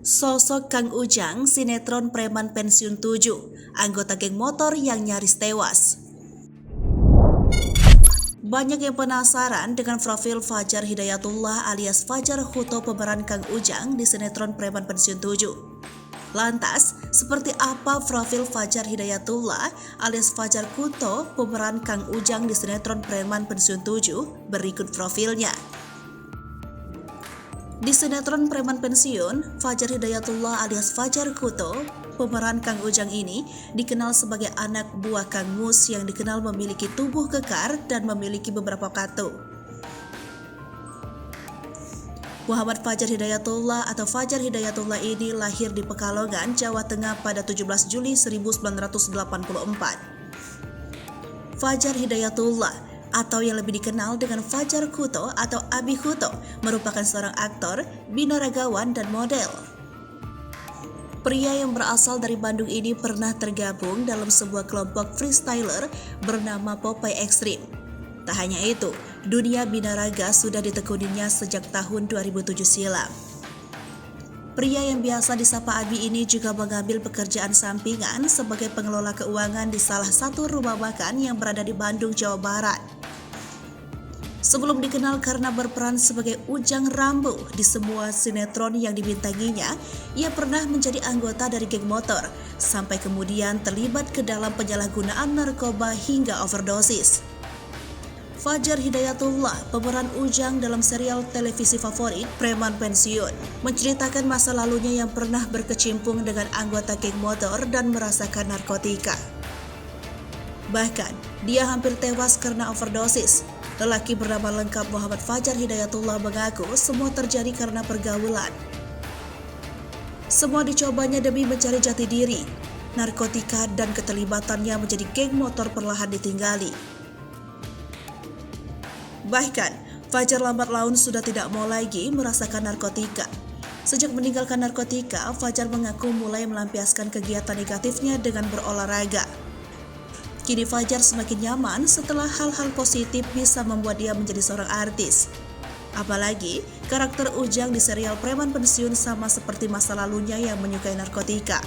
Sosok Kang Ujang, sinetron preman pensiun 7, anggota geng motor yang nyaris tewas. Banyak yang penasaran dengan profil Fajar Hidayatullah alias Fajar Khuto pemeran Kang Ujang di sinetron preman pensiun 7. Lantas, seperti apa profil Fajar Hidayatullah alias Fajar Khuto pemeran Kang Ujang di sinetron preman pensiun 7? Berikut profilnya. Di sinetron preman pensiun, Fajar Hidayatullah alias Fajar Khuto, pemeran Kang Ujang ini dikenal sebagai anak buah Kang Mus yang dikenal memiliki tubuh kekar dan memiliki beberapa katu. Muhammad Fajar Hidayatullah atau Fajar Hidayatullah ini lahir di Pekalongan, Jawa Tengah pada 17 Juli 1984. Fajar Hidayatullah atau yang lebih dikenal dengan Fajar Khuto atau Abi Khuto merupakan seorang aktor, binaragawan, dan model. Pria yang berasal dari Bandung ini pernah tergabung dalam sebuah kelompok freestyler bernama Popeye Extreme. Tak hanya itu, dunia binaraga sudah ditekuninya sejak tahun 2007 silam. Pria yang biasa disapa Abi ini juga mengambil pekerjaan sampingan sebagai pengelola keuangan di salah satu rumah makan yang berada di Bandung, Jawa Barat. Sebelum dikenal karena berperan sebagai Ujang Rambo di semua sinetron yang dibintanginya, ia pernah menjadi anggota dari geng motor, sampai kemudian terlibat ke dalam penyalahgunaan narkoba hingga overdosis. Fajar Hidayatullah, pemeran Ujang dalam serial televisi favorit Preman Pensiun, menceritakan masa lalunya yang pernah berkecimpung dengan anggota geng motor dan merasakan narkotika. Bahkan, dia hampir tewas karena overdosis. Lelaki bernama lengkap Muhammad Fajar Hidayatullah mengaku semua terjadi karena pergaulan. Semua dicobanya demi mencari jati diri. Narkotika dan keterlibatannya menjadi geng motor perlahan ditinggali. Bahkan, Fajar lambat laun sudah tidak mau lagi merasakan narkotika. Sejak meninggalkan narkotika, Fajar mengaku mulai melampiaskan kegiatan negatifnya dengan berolahraga. Kini Fajar semakin nyaman setelah hal-hal positif bisa membuat dia menjadi seorang artis. Apalagi, karakter Ujang di serial Preman Pensiun sama seperti masa lalunya yang menyukai narkotika.